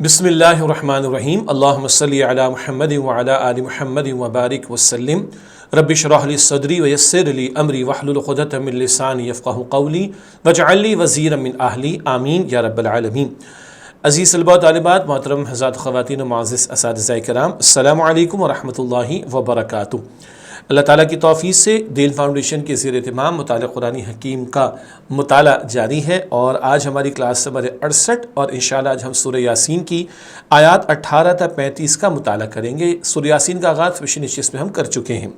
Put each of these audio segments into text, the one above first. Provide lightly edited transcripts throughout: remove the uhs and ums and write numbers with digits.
بسم اللہ الرحمن الرحیم اللہم صلی علی محمد وعلی آل محمد وبارک وسلم رب اشرح لی صدری ویسر لی امری واحلل عقدۃ من لسانی یفقہوا قولی واجعل لی وزیرا من اہلی آمین یا رب العالمین۔ عزیز طلباء و طالبات، محترم حضرات، خواتین و معزز اساتذہ کرام، السلام علیکم ورحمۃ اللہ وبرکاتہ۔ اللہ تعالیٰ کی توفیق سے دین فاؤنڈیشن کے زیر اہتمام مطالعہ قرآن حکیم کا مطالعہ جاری ہے، اور آج ہماری کلاس نمبر 68 اور انشاءاللہ آج ہم سورہ یاسین کی آیات 18 تا 35 کا مطالعہ کریں گے۔ سورہ یاسین کا آغاز پچھلی نشست میں ہم کر چکے ہیں۔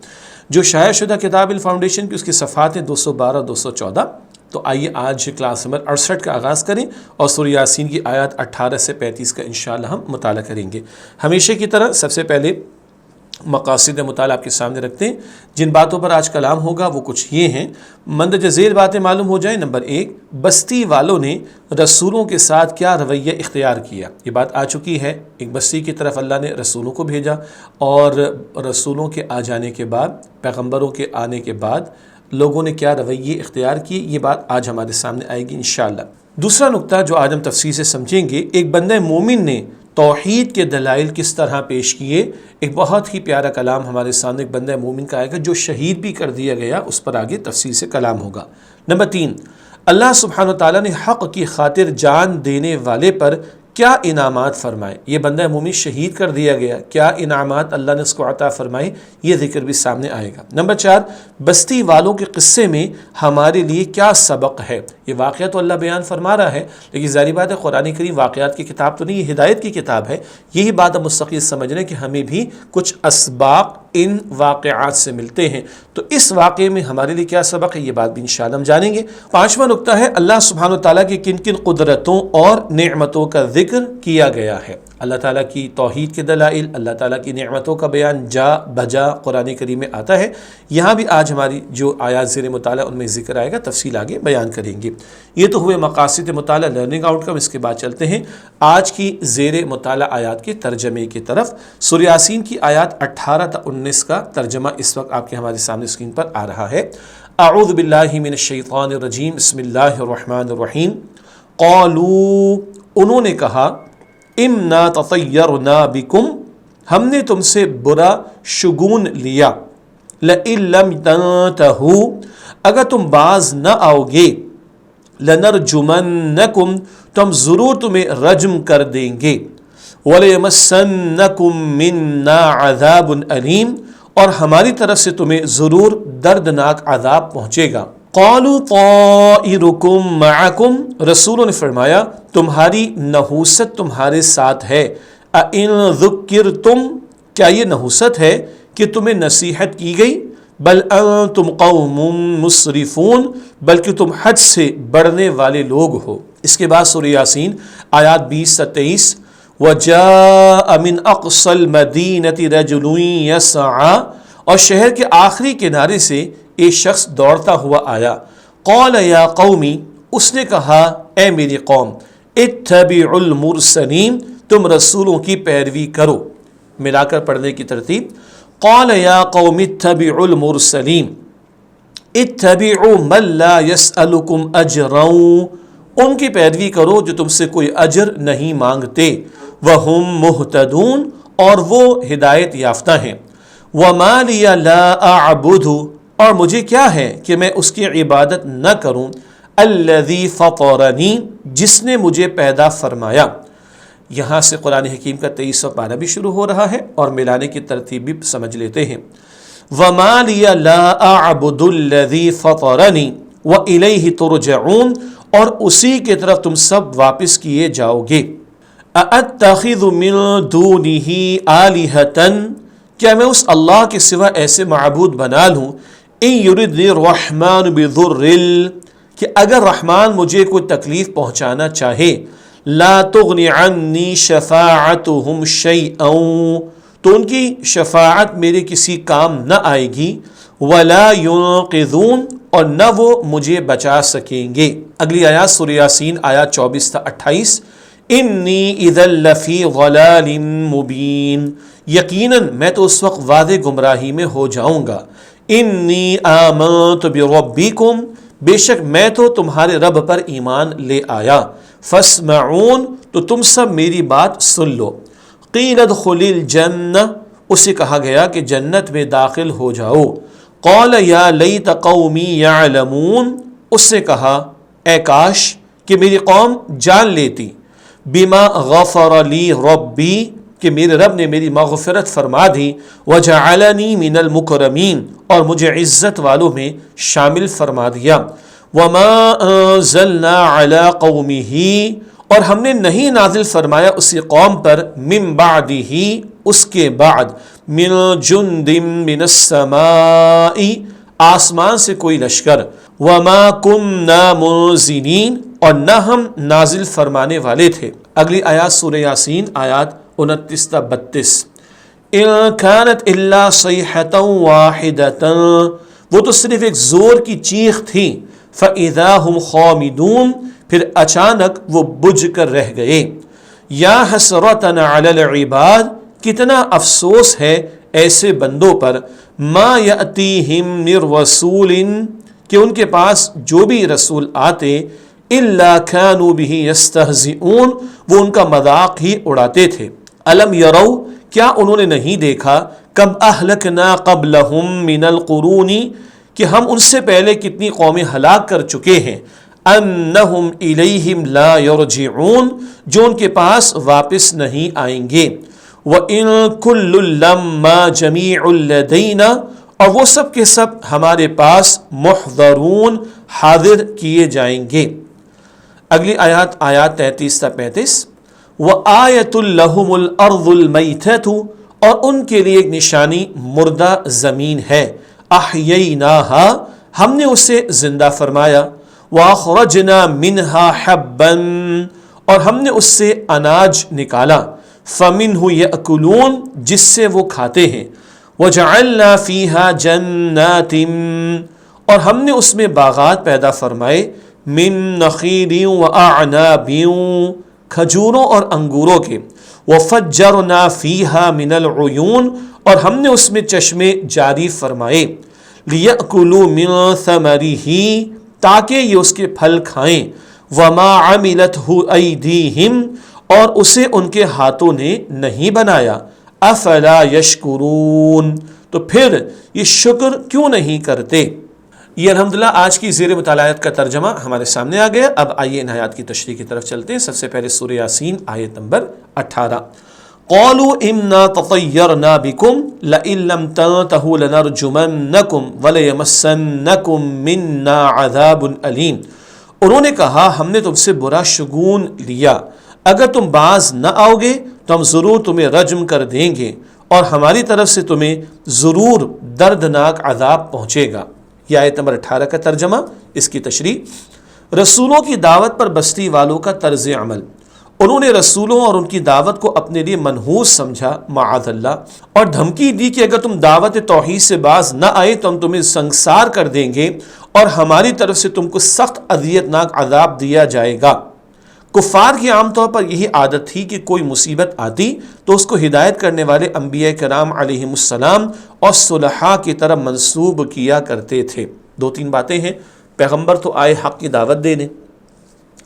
جو شائع شدہ کتاب الفاؤنڈیشن کی اس کی صفحات ہیں 212 214۔ تو آئیے آج کلاس نمبر 68 کا آغاز کریں اور سورہ یاسین کی آیات 18 سے 35 کا انشاءاللہ ہم مطالعہ کریں گے۔ ہمیشہ کی طرح سب سے پہلے مقاصد مطالعہ آپ کے سامنے رکھتے ہیں۔ جن باتوں پر آج کلام ہوگا وہ کچھ یہ ہیں، مندرجہ ذیل باتیں معلوم ہو جائیں۔ نمبر 1، بستی والوں نے رسولوں کے ساتھ کیا رویہ اختیار کیا، یہ بات آ چکی ہے۔ ایک بستی کی طرف اللہ نے رسولوں کو بھیجا، اور رسولوں کے آ جانے کے بعد، پیغمبروں کے آنے کے بعد لوگوں نے کیا رویے اختیار کیے، یہ بات آج ہمارے سامنے آئے گی انشاءاللہ۔ دوسرا نقطہ جو آج ہم تفصیل سے سمجھیں گے، ایک بندہ مومن نے توحید کے دلائل کس طرح پیش کیے۔ ایک بہت ہی پیارا کلام ہمارے سامنے ایک بندہ مومن کا آئے گا جو شہید بھی کر دیا گیا، اس پر آگے تفصیل سے کلام ہوگا۔ نمبر 3، اللہ سبحانہ وتعالیٰ نے حق کی خاطر جان دینے والے پر کیا انعامات فرمائے۔ یہ بندہ مومن شہید کر دیا گیا، کیا انعامات اللہ نے اس کو عطا فرمائے، یہ ذکر بھی سامنے آئے گا۔ نمبر 4، بستی والوں کے قصے میں ہمارے لیے کیا سبق ہے۔ یہ واقعہ تو اللہ بیان فرما رہا ہے، لیکن ظاہر بات ہے قرآن کریم واقعات کی کتاب تو نہیں، یہ ہدایت کی کتاب ہے۔ یہی بات ہم مستقل سمجھ رہے ہیں کہ ہمیں بھی کچھ اسباق ان واقعات سے ملتے ہیں، تو اس واقعے میں ہمارے لیے کیا سبق ہے، یہ بات بھی انشاءاللہ ہم جانیں گے۔ 5واں نقطہ ہے اللہ سبحانہ وتعالیٰ کی کن کن قدرتوں اور نعمتوں کا ذکر کیا گیا ہے۔ اللہ تعالیٰ کی توحید کے دلائل، اللہ تعالیٰ کی نعمتوں کا بیان جا بجا قرآن کریم میں آتا ہے۔ یہاں بھی آج ہماری جو آیات زیر مطالعہ ان میں ذکر آئے گا، تفصیل آگے بیان کریں گے۔ یہ تو ہوئے مقاصد مطالعہ، لرننگ آؤٹ کم۔ اس کے بعد چلتے ہیں آج کی زیر مطالعہ آیات کے ترجمے کی طرف۔ سورہ یاسین کی آیات 18 تا 19 کا ترجمہ اس وقت آپ کے ہمارے سامنے اسکرین پر آ رہا ہے۔ اعوذ باللہ من الشیطان الرجیم، بسم اللہ الرحمن الرحیم۔ قالوا، انہوں نے کہا، انا تطیرنا بکم، ہم نے تم سے برا شگون لیا، لئن لم تنتہوا، اگر تم باز نہ آؤ گے، لنرجمنکم، تو ہم ضرور تمہیں رجم کر دیں گے، ولیمسنکم منا عذاب علیم، اور ہماری طرف سے تمہیں ضرور دردناک عذاب پہنچے گا۔ قالوا طائرکم معکم، رسولوں نے فرمایا تمہاری نحوست تمہارے ساتھ ہے۔ اَإِن ذُكِّرْتُمْ، کیا یہ نحوست ہے کہ تمہیں نصیحت کی گئی؟ بل انتم قوم مسرفون، بلکہ تم حد سے بڑھنے والے لوگ ہو۔ اس کے بعد سورہ یاسین آیات 20 سے 23، وَجَاءَ مِنْ أَقْصَى الْمَدِينَةِ رَجُلٌ يَسْعَىٰ، اور شہر کے آخری کنارے سے ایک شخص دوڑتا ہوا آیا۔ قال یا قومی، اس نے کہا اے میری قوم، اتبعوا المرسلین، تم رسولوں کی پیروی کرو۔ ملا کر پڑھنے کی ترتیب، قال یا قوم اتبعوا المرسلین، اتبعوا من لا يسألكم اجرا، ان کی پیروی کرو جو تم سے کوئی اجر نہیں مانگتے، وہم مہتدون، اور وہ ہدایت یافتہ ہیں۔ وما لی لا اعبد، اور مجھے کیا ہے کہ میں اس کی عبادت نہ کروں، الذی فطرنی، جس نے مجھے پیدا فرمایا۔ یہاں سے قرآن حکیم کا 23واں پارہ بھی شروع ہو رہا ہے، اور ملانے کی ترتیب بھی سمجھ لیتے ہیں۔ وما لی لا اعبد الذی فطرنی والیہ ترجعون، اور اسی کی طرف تم سب واپس کیے جاؤ گے۔ ااتخذ من دونہ آلہۃ، کیا میں اس اللہ کے سوا ایسے معبود بنا لوں، ان یردنی الرحمن بضر، کہ اگر رحمان مجھے کوئی تکلیف پہنچانا چاہے، لا تغنی عنی شفاعتہم شیئا، تو ان کی شفاعت میرے کسی کام نہ آئے گی، ولا ینقذون، اور نہ وہ مجھے بچا سکیں گے۔ اگلی آیات سورہ یاسین آیات 24 تا 28، انی اذا لفی ضلال مبین، یقیناً میں تو اس وقت واضح گمراہی میں ہو جاؤں گا۔ انی آمنت بربکم، بے شک میں تو تمہارے رب پر ایمان لے آیا۔ فاسمعون، تو تم سب میری بات سن لو۔ قیل ادخل الجنہ، اسے کہا گیا کہ جنت میں داخل ہو جاؤ۔ قال یا لیت قومی یعلمون، اس سے کہا اے کاش کہ میری قوم جان لیتی، بما غفر لی ربی، کہ میرے رب نے میری مغفرت فرما دی، وجعلنی من المکرمین، اور مجھے عزت والوں میں شامل فرما دیا، وما انزلنا علی قومہ، اور ہم نے نہیں نازل فرمایا اسی قوم پر، من بعدہ، اس کے بعد، من جند من السماء، آسمان سے کوئی لشکر، وما كنا منزلین، اور نہ ہم نازل فرمانے والے تھے۔ اگلی آیات سورہ یاسین آیات 29 تا 32۔ ان كانت الا صیحۃ واحدۃ، وہ تو صرف ایک زور کی چیخ تھی، فاذا هم خامدون، پھر اچانک وہ بجھ کر رہ گئے۔ یا حسرۃ علی العباد، کتنا افسوس ہے ایسے بندوں پر، ما یأتیہم من رسول، کہ ان کے پاس جو بھی رسول آتے، الا کانوا بہ یستہزئون، وہ ان کا مذاق ہی اڑاتے تھے۔ الم یروا، کیا انہوں نے نہیں دیکھا، کم اہلکنا قبلہم من القرون، کہ ہم ان سے پہلے کتنی قومیں ہلاک کر چکے ہیں، انہم الیہم لا یرجعون، جو ان کے پاس واپس نہیں آئیں گے، وَإِن كُلٌّ لَمَّا جَمِيعٌ لَدَيْنَا، اور وہ سب کے سب ہمارے پاس محضرون، حاضر کیے جائیں گے۔ اگلی آیات 33 تا 35۔ وَآیَةٌ لَهُمُ الْأَرْضُ الْمَيْتَةُ، اور ان کے لیے ایک نشانی مردہ زمین ہے، أَحْيَيْنَاهَا، ہم نے اسے زندہ فرمایا، وَأَخْرَجْنَا مِنْهَا حَبًّا، اور ہم نے اس سے اناج نکالا، فَمِنْهُ يَأْكُلُونَ، جس سے وہ کھاتے ہیں، وَجَعَلْنَا فِيهَا جَنَّاتٍ، اور ہم نے اس میں باغات پیدا فرمائے، مِن نَخِيلٍ وَأَعْنَابٍ، کھجوروں اور انگوروں کے، وَفَجَّرْنَا فِيهَا مِنَ الْعُيُونِ، اور ہم نے اس میں چشمے جاری فرمائے، لِيَأْكُلُوا مِن ثَمَرِهِ، تاکہ یہ اس کے پھل کھائیں، وَمَا عَمِلَتْهُ أَيْدِيهِمْ، اور اسے ان کے ہاتھوں نے نہیں بنایا، افلا یشکرون، تو پھر یہ شکر کیوں نہیں کرتے۔ یہ الحمدللہ آج کی زیر مطالعات کا ترجمہ ہمارے سامنے آ گیا۔ اب آئیے ان آیات کی تشریح کی طرف چلتے ہیں۔ سب سے پہلے سورہ یاسین آیت نمبر 18۔ قالوا انا تطیرنا بکم لئن لم تنتہوا لنرجمنکم ولیمسنکم منا عذاب علیم، انہوں نے کہا ہم نے تم سے برا شگون لیا، اگر تم باز نہ آؤ گے تو ہم ضرور تمہیں رجم کر دیں گے، اور ہماری طرف سے تمہیں ضرور دردناک عذاب پہنچے گا۔ یہ آیت نمبر 18 کا ترجمہ، اس کی تشریح۔ رسولوں کی دعوت پر بستی والوں کا طرز عمل، انہوں نے رسولوں اور ان کی دعوت کو اپنے لیے منحوس سمجھا معاذ اللہ، اور دھمکی دی کہ اگر تم دعوت توحید سے باز نہ آئے تو ہم تمہیں سنگسار کر دیں گے، اور ہماری طرف سے تم کو سخت اذیتناک عذاب دیا جائے گا۔ کفار کی عام طور پر یہی عادت تھی کہ کوئی مصیبت آتی تو اس کو ہدایت کرنے والے انبیاء کرام علیہم السلام اور صلحاء کی طرف منسوب کیا کرتے تھے۔ دو تین باتیں ہیں، پیغمبر تو آئے حق کی دعوت دینے،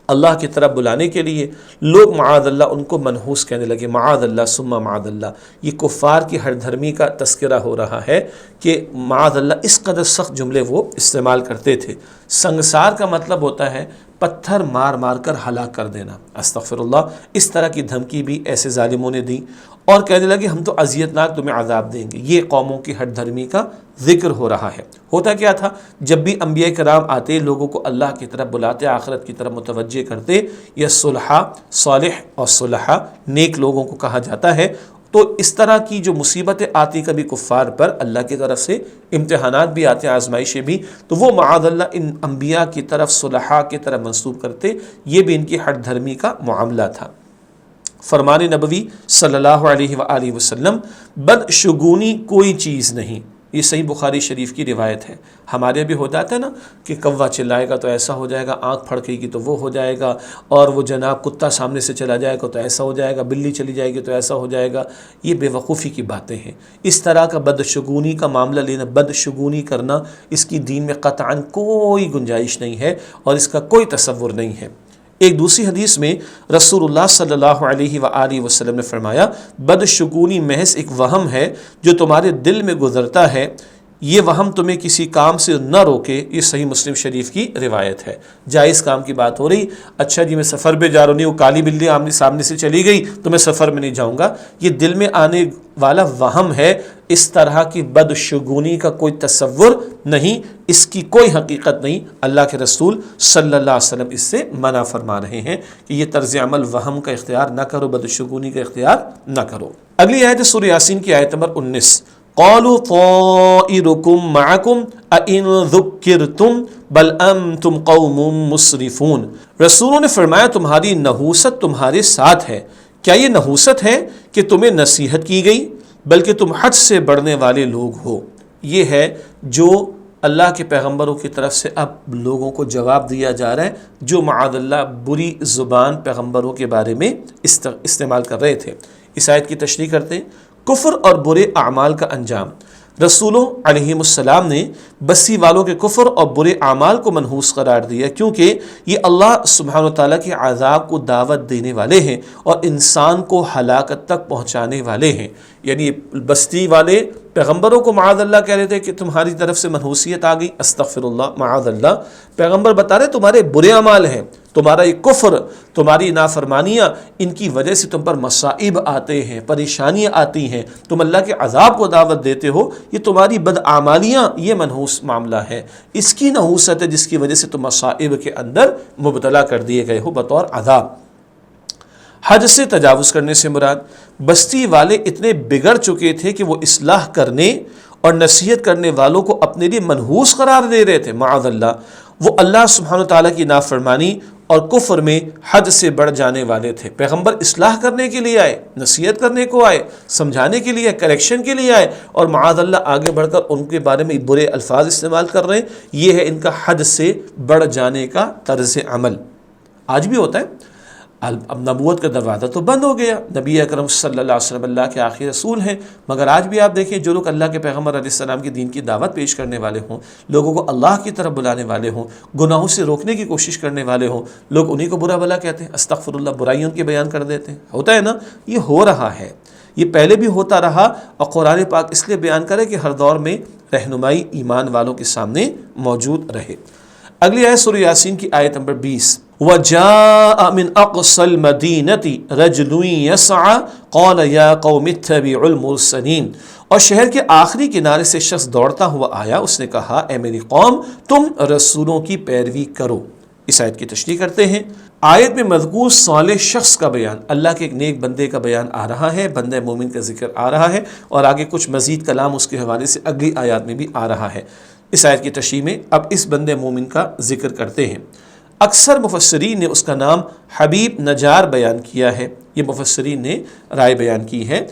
اللہ کی طرف بلانے کے لیے، لوگ معاذ اللہ ان کو منحوس کہنے لگے، معاذ اللہ ثم معاذ اللہ۔ یہ کفار کی ہر دھرمی کا تذکرہ ہو رہا ہے کہ معاذ اللہ اس قدر سخت جملے وہ استعمال کرتے تھے۔ سنگسار کا مطلب ہوتا ہے پتھر مار مار کر ہلاک کر دینا، استغفر اللہ۔ اس طرح کی دھمکی بھی ایسے ظالموں نے دی، اور کہنے لگے ہم تو اذیتناک تمہیں عذاب دیں گے۔ یہ قوموں کی ہٹ دھرمی کا ذکر ہو رہا ہے۔ ہوتا کیا تھا، جب بھی انبیاء کرام آتے لوگوں کو اللہ کی طرف بلاتے، آخرت کی طرف متوجہ کرتے، یہ صلحاء، صالح اور صلحاء نیک لوگوں کو کہا جاتا ہے۔ تو اس طرح کی جو مصیبتیں آتی کبھی کفار پر، اللہ کی طرف سے امتحانات بھی آتے، آزمائشیں بھی، تو وہ معاذ اللہ ان انبیاء کی طرف، صلحاء کی طرف منسوب کرتے۔ یہ بھی ان کی ہٹ دھرمی کا معاملہ تھا۔ فرمان نبوی صلی اللہ علیہ وآلہ وسلم، بدشگونی کوئی چیز نہیں، یہ صحیح بخاری شریف کی روایت ہے۔ ہمارے بھی ہو جاتا ہے نا کہ کوا چلائے گا تو ایسا ہو جائے گا، آنکھ پھڑکے گی تو وہ ہو جائے گا، اور وہ جناب کتا سامنے سے چلا جائے گا تو ایسا ہو جائے گا، بلی چلی جائے گی تو ایسا ہو جائے گا۔ یہ بے وقوفی کی باتیں ہیں۔ اس طرح کا بدشگونی کا معاملہ لینا، بدشگونی کرنا، اس کی دین میں قطعاً کوئی گنجائش نہیں ہے، اور اس کا کوئی تصور نہیں ہے۔ ایک دوسری حدیث میں رسول اللہ صلی اللہ علیہ وآلہ وسلم نے فرمایا بدشگونی محض ایک وہم ہے جو تمہارے دل میں گزرتا ہے، یہ وہم تمہیں کسی کام سے نہ روکے۔ یہ صحیح مسلم شریف کی روایت ہے۔ جائز کام کی بات ہو رہی، اچھا جی میں سفر پہ جا رہا ہوں، وہ کالی بلی آمنے سامنے سے چلی گئی تو میں سفر میں نہیں جاؤں گا، یہ دل میں آنے والا وہم ہے۔ اس طرح کی بدشگونی کا کوئی تصور نہیں، اس کی کوئی حقیقت نہیں۔ اللہ کے رسول صلی اللہ علیہ وسلم اس سے منع فرما رہے ہیں کہ یہ طرز عمل وہم کا اختیار نہ کرو، بدشگونی کا اختیار نہ کرو۔ اگلی آیت سورہ یاسین کی آیت نمبر 19، قالوا طائرکم معکم ان ذکرتم بل انتم قوم مسرفون۔ رسولوں نے فرمایا تمہاری نحوست تمہارے ساتھ ہے، کیا یہ نحوست ہے کہ تمہیں نصیحت کی گئی، بلکہ تم حد سے بڑھنے والے لوگ ہو۔ یہ ہے جو اللہ کے پیغمبروں کی طرف سے اب لوگوں کو جواب دیا جا رہا ہے جو معاذ اللہ بری زبان پیغمبروں کے بارے میں استعمال کر رہے تھے۔ اس آیت کی تشریح کرتے ہیں، کفر اور برے اعمال کا انجام۔ رسولوں علیہ السلام نے بستی والوں کے کفر اور برے اعمال کو منحوس قرار دیا، کیونکہ یہ اللہ سبحانہ و تعالیٰ کے عذاب کو دعوت دینے والے ہیں اور انسان کو ہلاکت تک پہنچانے والے ہیں۔ یعنی بستی والے پیغمبروں کو معاذ اللہ کہہ رہے تھے کہ تمہاری طرف سے منحوسیت آ گئی، استغفر اللہ معاذ اللہ۔ پیغمبر بتا رہے تمہارے برے اعمال ہیں، تمہارا یہ کفر، تمہاری نافرمانیاں، ان کی وجہ سے تم پر مصائب آتے ہیں، پریشانیاں آتی ہیں، تم اللہ کے عذاب کو دعوت دیتے ہو، یہ تمہاری بدعمالیاں، یہ منحوس معاملہ ہے، اس کی نحوست ہے جس کی وجہ سے تم مصائب کے اندر مبتلا کر دیے گئے ہو بطور عذاب۔ حد سے تجاوز کرنے سے مراد بستی والے اتنے بگڑ چکے تھے کہ وہ اصلاح کرنے اور نصیحت کرنے والوں کو اپنے لیے منحوس قرار دے رہے تھے، معاذ اللہ۔ وہ اللہ سبحانہ تعالیٰ کی نافرمانی اور کفر میں حد سے بڑھ جانے والے تھے۔ پیغمبر اصلاح کرنے کے لیے آئے، نصیحت کرنے کو آئے، سمجھانے کے لیے، کریکشن کے لیے آئے، اور معاذ اللہ آگے بڑھ کر ان کے بارے میں برے الفاظ استعمال کر رہے ہیں۔ یہ ہے ان کا حد سے بڑھ جانے کا طرز عمل۔ آج بھی ہوتا ہے، اب نبوت کا دروازہ تو بند ہو گیا، نبی اکرم صلی اللہ علیہ وسلم اللہ کے آخری رسول ہیں، مگر آج بھی آپ دیکھیں جو لوگ اللہ کے پیغمبر علیہ السلام کی دین کی دعوت پیش کرنے والے ہوں، لوگوں کو اللہ کی طرف بلانے والے ہوں، گناہوں سے روکنے کی کوشش کرنے والے ہوں، لوگ انہی کو برا بھلا کہتے ہیں، استغفر اللہ، برائیوں کے بیان کر دیتے ہیں۔ ہوتا ہے نا، یہ ہو رہا ہے، یہ پہلے بھی ہوتا رہا، اور قرآن پاک اس لیے بیان کرے کہ ہر دور میں رہنمائی ایمان والوں کے سامنے موجود رہے۔ اگلی آیت سورہ یاسین کی آیت نمبر 20، وَجَاءَ مِنْ أَقْصَى الْمَدِينَةِ رَجُلٌ يَسْعَى قَالَ يَا قَوْمِ اتَّبِعُوا الْمُرْسَلِينَ۔ اور شہر کے آخری کنارے سے شخص دوڑتا ہوا آیا، اس نے کہا اے میری قوم تم رسولوں کی پیروی کرو۔ اس آیت کی تشریح کرتے ہیں، آیت میں مذکور صالح شخص کا بیان، اللہ کے ایک نیک بندے کا بیان آ رہا ہے، بندہ مومن کا ذکر آ رہا ہے، اور آگے کچھ مزید کلام اس کے حوالے سے اگلی آیات میں بھی آ رہا ہے۔ اس آیت کی تشریح میں اب اس بندے مومن کا ذکر کرتے ہیں۔ اکثر مفسرین نے اس کا نام حبیب نجار بیان کیا ہے، یہ مفسرین نے رائے بیان کی ہے۔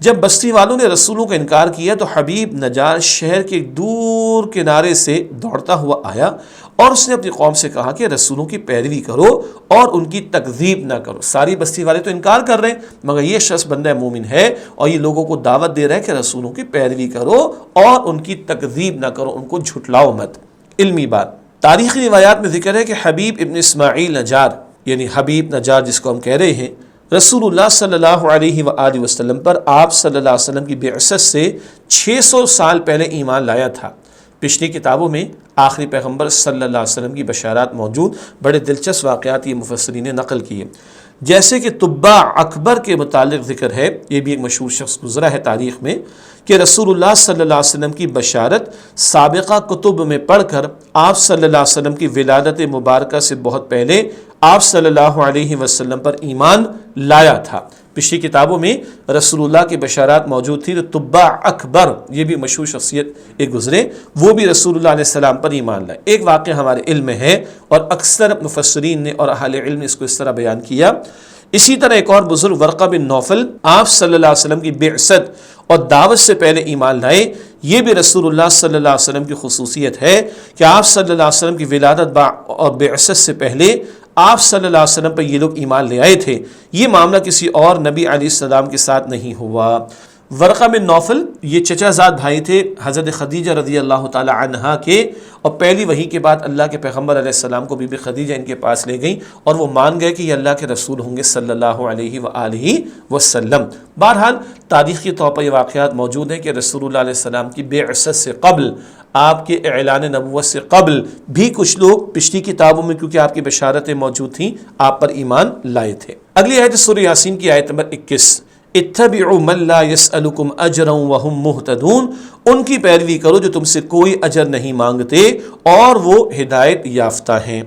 جب بستی والوں نے رسولوں کا انکار کیا تو حبیب نجار شہر کے دور کنارے سے دوڑتا ہوا آیا اور اس نے اپنی قوم سے کہا کہ رسولوں کی پیروی کرو اور ان کی تکذیب نہ کرو۔ ساری بستی والے تو انکار کر رہے ہیں، مگر یہ شخص بندہ مومن ہے اور یہ لوگوں کو دعوت دے رہا ہے کہ رسولوں کی پیروی کرو اور ان کی تکذیب نہ کرو، ان کو جھٹلاؤ مت۔ علمی بات، تاریخی روایات میں ذکر ہے کہ حبیب ابن اسماعیل نجار، یعنی حبیب نجار جس کو ہم کہہ رہے ہیں، رسول اللہ صلی اللہ علیہ وآلہ وسلم پر آپ صلی اللہ علیہ وسلم کی بعثت سے 600 سال پہلے ایمان لایا تھا۔ پچھلی کتابوں میں آخری پیغمبر صلی اللہ علیہ وسلم کی بشارات موجود، بڑے دلچسپ واقعات یہ مفسرین نے نقل کیے، جیسے کہ طباع اکبر کے متعلق ذکر ہے، یہ بھی ایک مشہور شخص گزرا ہے تاریخ میں، کہ رسول اللہ صلی اللہ علیہ وسلم کی بشارت سابقہ کتب میں پڑھ کر آپ صلی اللہ علیہ وسلم کی ولادت مبارکہ سے بہت پہلے آپ صلی اللہ علیہ وسلم پر ایمان لایا تھا۔ پچھلی کتابوں میں رسول اللہ کی بشارات موجود تھی، تو طباع اکبر یہ بھی مشہور شخصیت ایک گزرے، وہ بھی رسول اللہ علیہ السلام پر ایمان لائے۔ ایک واقعہ ہمارے علم میں ہے اور اکثر مفسرین نے اور اہل علم نے اس کو اس طرح بیان کیا۔ اسی طرح ایک اور بزرگ ورقہ بن نوفل آپ صلی اللہ علیہ وسلم کی بعثت اور دعوت سے پہلے ایمان لائے۔ یہ بھی رسول اللہ صلی اللہ علیہ وسلم کی خصوصیت ہے کہ آپ صلی اللہ علیہ وسلم کی ولادت اور بعثت سے پہلے آپ صلی اللہ علیہ وسلم پر یہ لوگ ایمان لے آئے تھے۔ یہ معاملہ کسی اور نبی علیہ السلام کے ساتھ نہیں ہوا۔ ورقہ بن نوفل یہ چچا زاد بھائی تھے حضرت خدیجہ رضی اللہ تعالی عنہا کے، اور پہلی وحی کے بعد اللہ کے پیغمبر علیہ السلام کو بی بی خدیجہ ان کے پاس لے گئیں اور وہ مان گئے کہ یہ اللہ کے رسول ہوں گے صلی اللہ علیہ وآلہ وسلم۔ بہرحال تاریخی طور پر یہ واقعات موجود ہیں کہ رسول اللہ علیہ السلام کی بعثت سے قبل، آپ کے اعلان نبوت سے قبل بھی کچھ لوگ پچھلی کتابوں میں کیونکہ آپ کی بشارتیں موجود تھیں آپ پر ایمان لائے تھے۔ اگلی آیت سورہ یاسین کی آیت نمبر 21، اتبعوا من لا يسألكم اجرا وهم مهتدون، ان کی پیروی کرو جو تم سے کوئی اجر نہیں مانگتے اور وہ ہدایت یافتہ ہیں۔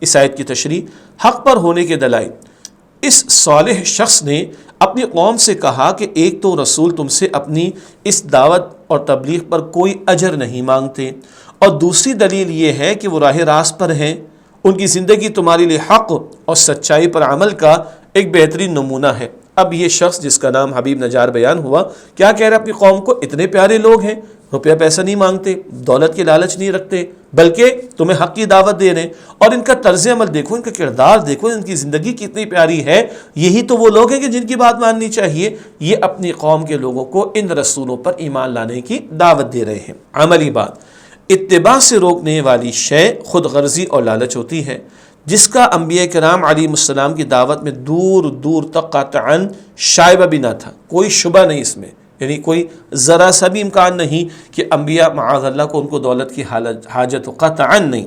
اس آیت کی تشریح، حق پر ہونے کے دلائل۔ اس صالح شخص نے اپنی قوم سے کہا کہ ایک تو رسول تم سے اپنی اس دعوت اور تبلیغ پر کوئی اجر نہیں مانگتے، اور دوسری دلیل یہ ہے کہ وہ راہ راست پر ہیں، ان کی زندگی تمہارے لیے حق اور سچائی پر عمل کا ایک بہترین نمونہ ہے۔ اب یہ شخص جس کا نام حبیب نجار بیان ہوا، کیا کہہ رہا ہے اپنی قوم کو؟ اتنے پیارے لوگ ہیں، روپیہ پیسہ نہیں مانگتے، دولت کی لالچ نہیں رکھتے، بلکہ تمہیں حق کی دعوت دے رہے ہیں، اور ان کا طرز عمل دیکھو، ان کا کردار دیکھو، ان کی زندگی کتنی پیاری ہے۔ یہی تو وہ لوگ ہیں کہ جن کی بات ماننی چاہیے۔ یہ اپنی قوم کے لوگوں کو ان رسولوں پر ایمان لانے کی دعوت دے رہے ہیں۔ عملی بات، اتباع سے روکنے والی شے خود غرضی اور لالچ ہوتی ہے، جس کا انبیاء کرام علیہ السلام کی دعوت میں دور دور تک قطعاً شائبہ بھی نہ تھا، کوئی شبہ نہیں اس میں، یعنی کوئی ذرا سا بھی امکان نہیں کہ انبیاء معاذ اللہ کو ان کو دولت کی حاجت ہو، قطعاً نہیں۔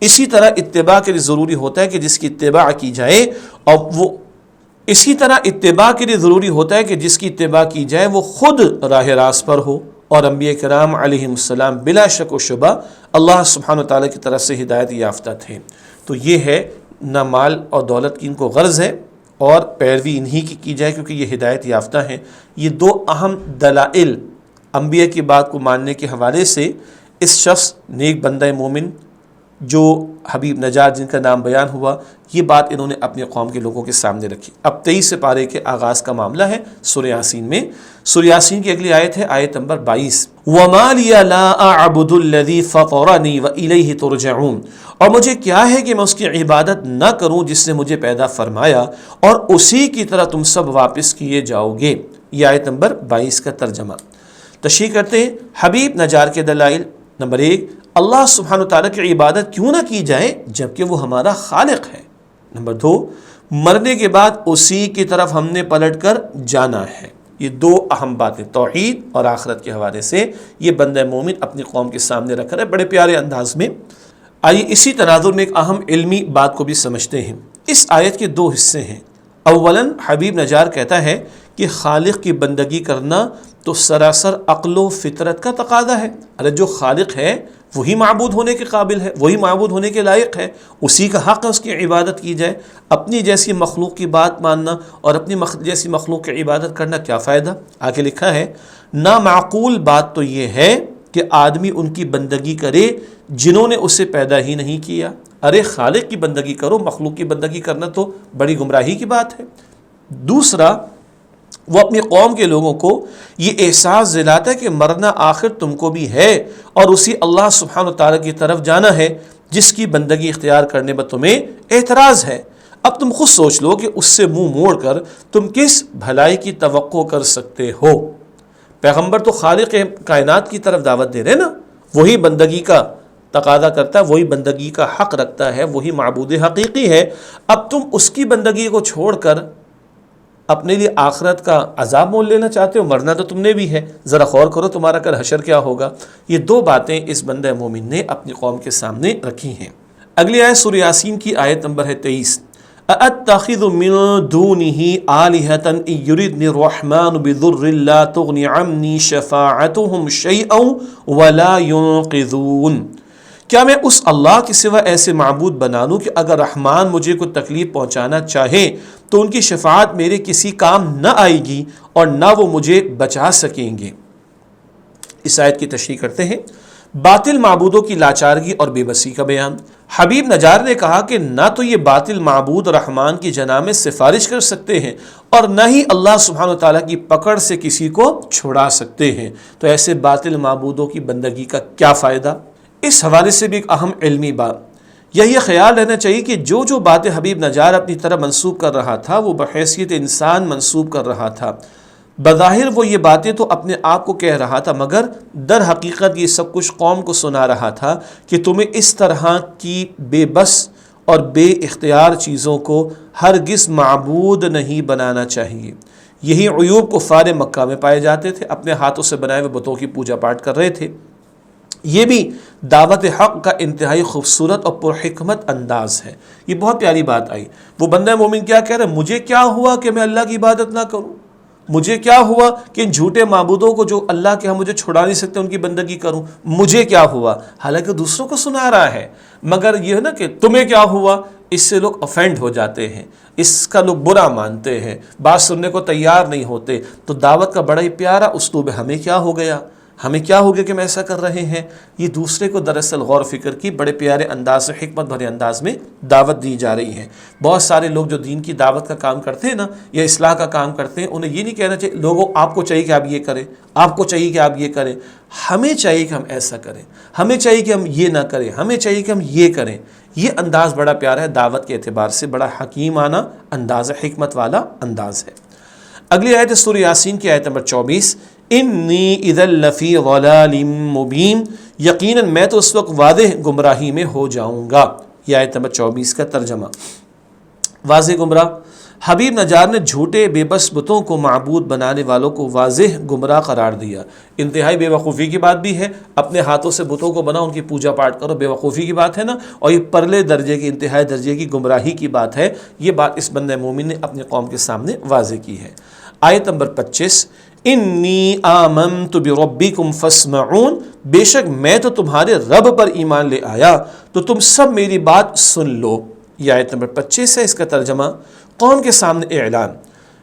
اسی طرح اتباع کے لیے ضروری ہوتا ہے کہ جس کی اتباع کی جائے، اور وہ اسی طرح اتباع کے لیے ضروری ہوتا ہے کہ جس کی اتباع کی جائے وہ خود راہ راست پر ہو، اور انبیاء کرام علیہ السلام بلا شک و شبہ اللہ سبحانہ وتعالی کی طرف سے ہدایت یافتہ تھے۔ تو یہ ہے، نہ مال اور دولت کی ان کو غرض ہے، اور پیروی انہی کی جائے کیونکہ یہ ہدایت یافتہ ہیں۔ یہ دو اہم دلائل انبیاء کی بات کو ماننے کے حوالے سے اس شخص نیک بندہ مومن جو حبیب نجار جن کا نام بیان ہوا، یہ بات انہوں نے اپنے قوم کے لوگوں کے سامنے رکھی۔ اب 23 پارے کے آغاز کا معاملہ ہے سورہ یاسین میں۔ سورہ یاسین کی اگلی آیت ہے آیت نمبر 22، وَمَا لِيَ لَا أَعْبُدُ الَّذِي فَطَرَنِي وَإِلَيْهِ تُرْجَعُونَ، اور مجھے کیا ہے کہ میں اس کی عبادت نہ کروں جس نے مجھے پیدا فرمایا، اور اسی کی طرح تم سب واپس کیے جاؤ گے۔ یہ آیت نمبر 22 کا ترجمہ۔ تشریح کرتے ہیں حبیب نجار کے دلائل۔ نمبر 1، اللہ سبحانہ وتعالیٰ کی عبادت کیوں نہ کی جائے جبکہ وہ ہمارا خالق ہے۔ نمبر 2، مرنے کے بعد اسی کی طرف ہم نے پلٹ کر جانا ہے۔ یہ دو اہم باتیں توحید اور آخرت کے حوالے سے یہ بندہ مومن اپنی قوم کے سامنے رکھ رہا ہے بڑے پیارے انداز میں۔ آئیے اسی تناظر میں ایک اہم علمی بات کو بھی سمجھتے ہیں۔ اس آیت کے دو حصے ہیں۔ اولاً حبیب نجار کہتا ہے کہ خالق کی بندگی کرنا تو سراسر عقل و فطرت کا تقاضا ہے۔ ارے جو خالق ہے وہی معبود ہونے کے قابل ہے، وہی معبود ہونے کے لائق ہے، اسی کا حق ہے اس کی عبادت کی جائے۔ اپنی جیسی مخلوق کی بات ماننا اور اپنی جیسی مخلوق کی عبادت کرنا کیا فائدہ؟ آگے لکھا ہے، نامعقول بات تو یہ ہے کہ آدمی ان کی بندگی کرے جنہوں نے اسے پیدا ہی نہیں کیا۔ ارے خالق کی بندگی کرو، مخلوق کی بندگی کرنا تو بڑی گمراہی کی بات ہے۔ دوسرا، وہ اپنی قوم کے لوگوں کو یہ احساس دلاتا ہے کہ مرنا آخر تم کو بھی ہے، اور اسی اللہ سبحانہ وتعالی کی طرف جانا ہے جس کی بندگی اختیار کرنے پر تمہیں اعتراض ہے۔ اب تم خود سوچ لو کہ اس سے منہ موڑ کر تم کس بھلائی کی توقع کر سکتے ہو؟ پیغمبر تو خالق کائنات کی طرف دعوت دے رہے نا، وہی بندگی کا تقاضا کرتا ہے، وہی بندگی کا حق رکھتا ہے، وہی معبود حقیقی ہے۔ اب تم اس کی بندگی کو چھوڑ کر اپنے لیے آخرت کا عذاب مول لینا چاہتے ہو؟ مرنا تو تم نے بھی ہے، ذرا غور کرو تمہارا کل حشر کیا ہوگا۔ یہ دو باتیں اس بندہ مومن نے اپنی قوم کے سامنے رکھی ہیں۔ اگلی آیت سورہ یاسین کی آیت نمبر ہے 23، أَأَتَّخِذُ مِن دُونِهِ آلِهَةً إِن يُرِدْنِ الرَّحْمَنُ بِضُرٍّ لَا تُغْنِ عَنِّي شَفَاعَتُهُمْ شَيْئًا وَلَا يُنقِذُونَ، کیا میں اس اللہ کے سوا ایسے معبود بنا لوں کہ اگر رحمان مجھے کوئی تکلیف پہنچانا چاہے تو ان کی شفاعت میرے کسی کام نہ آئے گی اور نہ وہ مجھے بچا سکیں گے۔ اس آیت کی تشریح کرتے ہیں، باطل معبودوں کی لاچارگی اور بے بسی کا بیان۔ حبیب نجار نے کہا کہ نہ تو یہ باطل معبود رحمان کی جناب میں سفارش کر سکتے ہیں اور نہ ہی اللہ سبحانہ وتعالیٰ کی پکڑ سے کسی کو چھڑا سکتے ہیں، تو ایسے باطل معبودوں کی بندگی کا کیا فائدہ؟ اس حوالے سے بھی ایک اہم علمی بات یہ خیال رہنا چاہیے کہ جو باتیں حبیب نجار اپنی طرف منسوب کر رہا تھا وہ بحیثیت انسان منسوب کر رہا تھا، بظاہر وہ یہ باتیں تو اپنے آپ کو کہہ رہا تھا، مگر در حقیقت یہ سب کچھ قوم کو سنا رہا تھا کہ تمہیں اس طرح کی بے بس اور بے اختیار چیزوں کو ہرگز معبود نہیں بنانا چاہیے۔ یہی عیوب کفار مکہ میں پائے جاتے تھے، اپنے ہاتھوں سے بنائے ہوئے بتوں کی پوجا پاٹ کر رہے تھے۔ یہ بھی دعوت حق کا انتہائی خوبصورت اور پرحکمت انداز ہے۔ یہ بہت پیاری بات آئی۔ وہ بندہ مومن کیا کہہ رہا ہے؟ مجھے کیا ہوا کہ میں اللہ کی عبادت نہ کروں؟ مجھے کیا ہوا کہ ان جھوٹے معبودوں کو جو اللہ کے ہاں مجھے چھڑا نہیں سکتے ان کی بندگی کروں؟ مجھے کیا ہوا؟ حالانکہ دوسروں کو سنا رہا ہے، مگر یہ ہے نا کہ تمہیں کیا ہوا، اس سے لوگ افینڈ ہو جاتے ہیں، اس کا لوگ برا مانتے ہیں، بات سننے کو تیار نہیں ہوتے۔ تو دعوت کا بڑا ہی پیارا اسلوب ہے۔ ہمیں کیا ہو گیا؟ ہمیں کیا ہو گیا کہ ہم ایسا کر رہے ہیں؟ یہ دوسرے کو دراصل غور فکر کی بڑے پیارے انداز سے، حکمت بھرے انداز میں دعوت دی جا رہی ہے۔ بہت سارے لوگ جو دین کی دعوت کا کام کرتے ہیں نا، یا اصلاح کا کام کرتے ہیں، انہیں یہ نہیں کہنا چاہیے لوگوں آپ کو چاہیے کہ آپ یہ کریں، آپ کو چاہیے کہ آپ یہ کریں۔ ہمیں چاہیے کہ ہم ایسا کریں، ہمیں چاہیے کہ ہم یہ نہ کریں، ہمیں چاہیے کہ ہم یہ کریں۔ یہ انداز بڑا پیارا ہے، دعوت کے اعتبار سے بڑا حکیمانہ انداز ہے، حکمت والا انداز ہے۔ اگلی آیت سورہ یاسین کی آیت نمبر 24، انی اذا لفی ضلال مبین، یقیناً میں تو اس وقت واضح گمراہی میں ہو جاؤں گا۔ یہ آیت نمبر 24 کا ترجمہ۔ واضح گمراہ، حبیب نجار نے جھوٹے بے بس بتوں کو معبود بنانے والوں کو واضح گمراہ قرار دیا۔ انتہائی بے وقوفی کی بات بھی ہے، اپنے ہاتھوں سے بتوں کو بناؤ، ان کی پوجا پاٹ کرو، بے وقوفی کی بات ہے نا، اور یہ پرلے درجے کی، انتہائی درجے کی گمراہی کی بات ہے۔ یہ بات اس بندہ مومن نے اپنی قوم کے سامنے واضح کی ہے۔ آیت نمبر 25، انی آمنت بربکم فاسمعون، بے شک میں تو تمہارے رب پر ایمان لے آیا تو تم سب میری بات سن لو۔ یہ آیت نمبر 25 ہے، اس کا ترجمہ قوم کے سامنے اعلان۔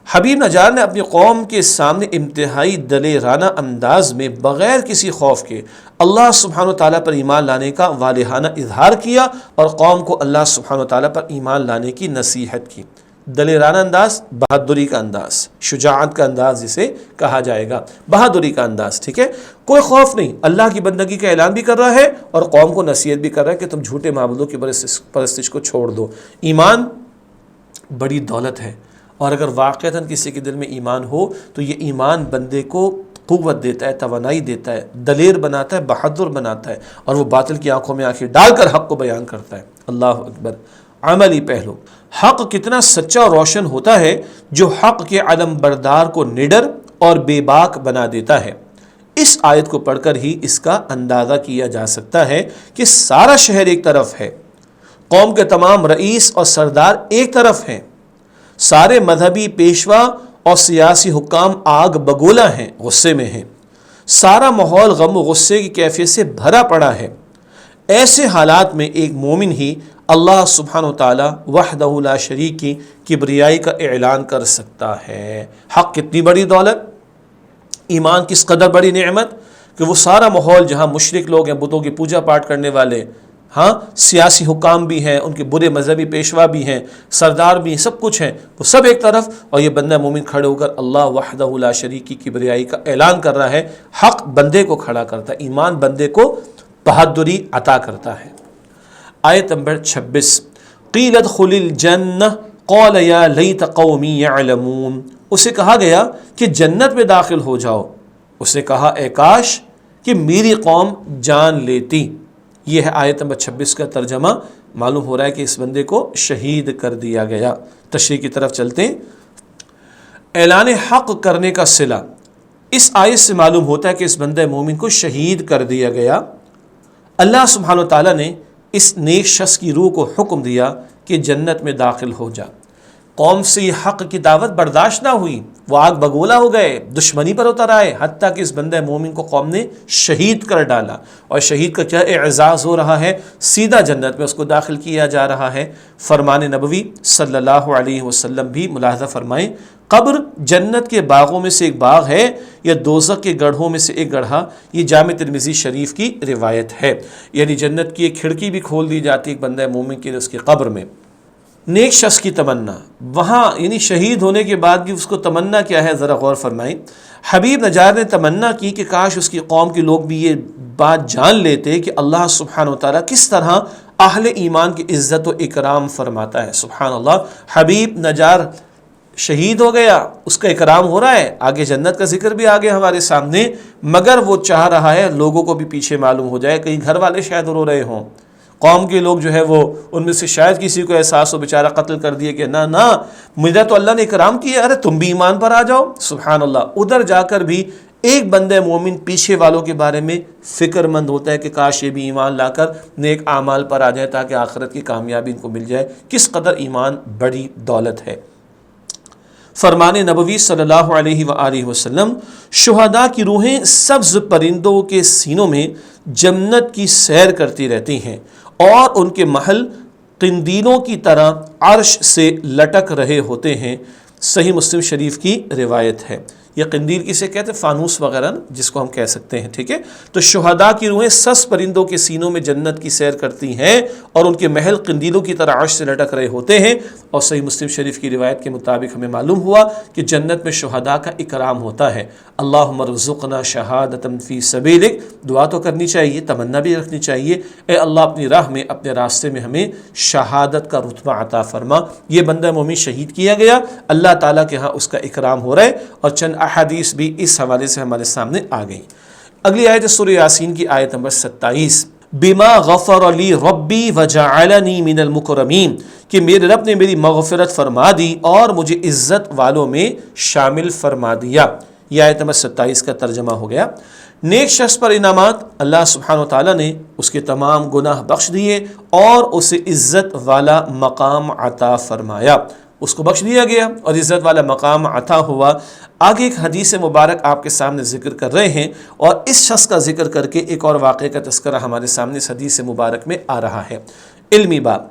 حبیب نجار نے اپنی قوم کے سامنے انتہائی دلیرانہ انداز میں بغیر کسی خوف کے اللہ سبحانہ و تعالیٰ پر ایمان لانے کا والہانہ اظہار کیا اور قوم کو اللہ سبحانہ و تعالیٰ پر ایمان لانے کی نصیحت کی۔ دلیرانہ انداز، بہادری کا انداز، شجاعت کا انداز جسے کہا جائے گا، بہادری کا انداز، ٹھیک ہے؟ کوئی خوف نہیں، اللہ کی بندگی کا اعلان بھی کر رہا ہے اور قوم کو نصیحت بھی کر رہا ہے کہ تم جھوٹے معبودوں کی پرستش کو چھوڑ دو۔ ایمان بڑی دولت ہے، اور اگر واقعتاً کسی کے دل میں ایمان ہو تو یہ ایمان بندے کو قوت دیتا ہے، توانائی دیتا ہے، دلیر بناتا ہے، بہادر بناتا ہے، اور وہ باطل کی آنکھوں میں آنکھیں ڈال کر حق کو بیان کرتا ہے۔ اللہ اکبر۔ عملی پہلو، حق کتنا سچا اور روشن ہوتا ہے جو حق کے علم بردار کو نڈر اور بے باک بنا دیتا ہے۔ اس آیت کو پڑھ کر ہی اس کا اندازہ کیا جا سکتا ہے کہ سارا شہر ایک طرف ہے، قوم کے تمام رئیس اور سردار ایک طرف ہیں، سارے مذہبی پیشوا اور سیاسی حکام آگ بگولا ہیں، غصے میں ہیں، سارا ماحول غم و غصے کی کیفیت سے بھرا پڑا ہے۔ ایسے حالات میں ایک مومن ہی اللہ سبحانہ وتعالی وحدہ لا شریک کی کبریائی کا اعلان کر سکتا ہے۔ حق کتنی بڑی دولت، ایمان کس قدر بڑی نعمت کہ وہ سارا ماحول جہاں مشرک لوگ ہیں، بتوں کی پوجا پاٹ کرنے والے، ہاں سیاسی حکام بھی ہیں، ان کے برے مذہبی پیشوا بھی ہیں، سردار بھی ہیں، سب کچھ ہیں، وہ سب ایک طرف، اور یہ بندہ مومن کھڑے ہو کر اللہ وحدہ لا شریک کی کبریائی کا اعلان کر رہا ہے۔ حق بندے کو کھڑا کرتا ہے، ایمان بندے کو بہادری عطا کرتا ہے۔ آیت نمبر 26، قیل ادخل الجنہ قال یا لیت قومی یعلمون، اسے کہا گیا کہ جنت میں داخل ہو جاؤ، اسے کہا اے کاش کہ میری قوم جان لیتی۔ یہ ہے آیت نمبر 26 کا ترجمہ۔ معلوم ہو رہا ہے کہ اس بندے کو شہید کر دیا گیا۔ تشریح کی طرف چلتے ہیں۔ اعلان حق کرنے کا صلہ، اس آیت سے معلوم ہوتا ہے کہ اس بندہ مومن کو شہید کر دیا گیا۔ اللہ سبحانہ و تعالیٰ نے اس نیک شخص کی روح کو حکم دیا کہ جنت میں داخل ہو جا۔ قوم سے یہ حق کی دعوت برداشت نہ ہوئی، وہ آگ بگولا ہو گئے، دشمنی پر اتر آئے، حتیٰ کہ اس بندہ مومن کو قوم نے شہید کر ڈالا۔ اور شہید کا کیا اعزاز ہو رہا ہے، سیدھا جنت میں اس کو داخل کیا جا رہا ہے۔ فرمان نبوی صلی اللہ علیہ وسلم بھی ملاحظہ فرمائیں، قبر جنت کے باغوں میں سے ایک باغ ہے یا دوزخ کے گڑھوں میں سے ایک گڑھا۔ یہ جامع ترمذی شریف کی روایت ہے، یعنی جنت کی ایک کھڑکی بھی کھول دی جاتی ہے ایک بندہ مومن کے اس کی قبر میں۔ نیک شخص کی تمنا وہاں، یعنی شہید ہونے کے بعد بھی اس کو تمنا کیا ہے، ذرا غور فرمائیں۔ حبیب نجار نے تمنا کی کہ کاش اس کی قوم کے لوگ بھی یہ بات جان لیتے کہ اللہ سبحانہ و تعالیٰ کس طرح اہل ایمان کی عزت و اکرام فرماتا ہے۔ سبحان اللہ، حبیب نجار شہید ہو گیا، اس کا اکرام ہو رہا ہے، آگے جنت کا ذکر بھی آگے ہمارے سامنے، مگر وہ چاہ رہا ہے لوگوں کو بھی پیچھے معلوم ہو جائے، کہیں گھر والے شاید رو رہے ہوں، قوم کے لوگ جو ہے وہ ان میں سے شاید کسی کو احساس ہو بیچارہ قتل کر دیے کہ نہ مجھے تو اللہ نے اکرام کیا، ارے تم بھی ایمان پر آ جاؤ، سبحان اللہ۔ ادھر جا کر بھی ایک بندہ مومن پیچھے والوں کے بارے میں فکر مند ہوتا ہے کہ کاش یہ بھی ایمان لا کر نیک اعمال پر آ جائے تاکہ آخرت کی کامیابی ان کو مل جائے۔ کس قدر ایمان بڑی دولت ہے۔ فرمان نبوی صلی اللہ علیہ وآلہ وسلم، شہداء کی روحیں سبز پرندوں کے سینوں میں جنت کی سیر کرتی رہتی ہیں اور ان کے محل قندیلوں کی طرح عرش سے لٹک رہے ہوتے ہیں۔ صحیح مسلم شریف کی روایت ہے۔ یہ قندیل کسے کہتے ہیں؟ فانوس وغیرہ جس کو ہم کہہ سکتے ہیں، ٹھیک ہے۔ تو شہداء کی روحیں سبز پرندوں کے سینوں میں جنت کی سیر کرتی ہیں اور ان کے محل قندیلوں کی طرح عرش سے لٹک رہے ہوتے ہیں۔ اور صحیح مسلم شریف کی روایت کے مطابق ہمیں معلوم ہوا کہ جنت میں شہداء کا اکرام ہوتا ہے۔ اللہم ارزقنا شہادۃ فی سبیلک، دعا تو کرنی چاہیے، تمنا بھی رکھنی چاہیے، اے اللہ اپنی راہ میں، اپنے راستے میں ہمیں شہادت کا رتبہ عطا فرما۔ یہ بندہ مومن شہید کیا گیا، اللہ تعالیٰ کے ہاں اس کا اکرام ہو رہا ہے، اور چند احادیث بھی اس حوالے سے ہمارے سامنے آ گئی۔ اگلی آیت سورہ یاسین کی آیت نمبر 27، بما غفر لی ربی وجعلنی من المکرمین، کہ میرے رب نے میری مغفرت فرما دی اور مجھے عزت والوں میں شامل فرما دیا۔ یہ آیت نمبر 27 کا ترجمہ ہو گیا۔ نیک شخص پر انعامات، اللہ سبحانہ و تعالیٰ نے اس کے تمام گناہ بخش دیے اور اسے عزت والا مقام عطا فرمایا، اس کو بخش دیا گیا اور عزت والا مقام عطا ہوا۔ آگے ایک حدیث مبارک آپ کے سامنے ذکر کر رہے ہیں، اور اس شخص کا ذکر کر کے ایک اور واقعے کا تذکرہ ہمارے سامنے اس حدیث مبارک میں آ رہا ہے۔ علمی بات،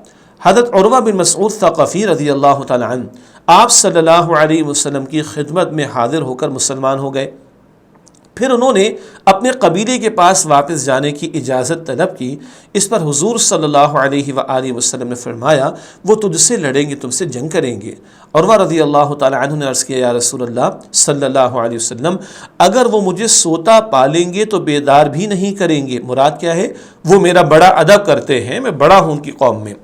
حضرت عروہ بن مسعود ثقفی رضی اللہ تعالی عنہ آپ صلی اللہ علیہ وسلم کی خدمت میں حاضر ہو کر مسلمان ہو گئے۔ پھر انہوں نے اپنے قبیلے کے پاس واپس جانے کی اجازت طلب کی۔ اس پر حضور صلی اللہ علیہ وآلہ وسلم نے فرمایا، وہ تجھ سے لڑیں گے، تم سے جنگ کریں گے۔ عروہ رضی اللہ تعالی عنہ نے عرض کیا، یا رسول اللہ صلی اللہ علیہ وسلم، اگر وہ مجھے سوتا پالیں گے تو بیدار بھی نہیں کریں گے۔ مراد کیا ہے؟ وہ میرا بڑا ادب کرتے ہیں، میں بڑا ہوں ان کی قوم میں۔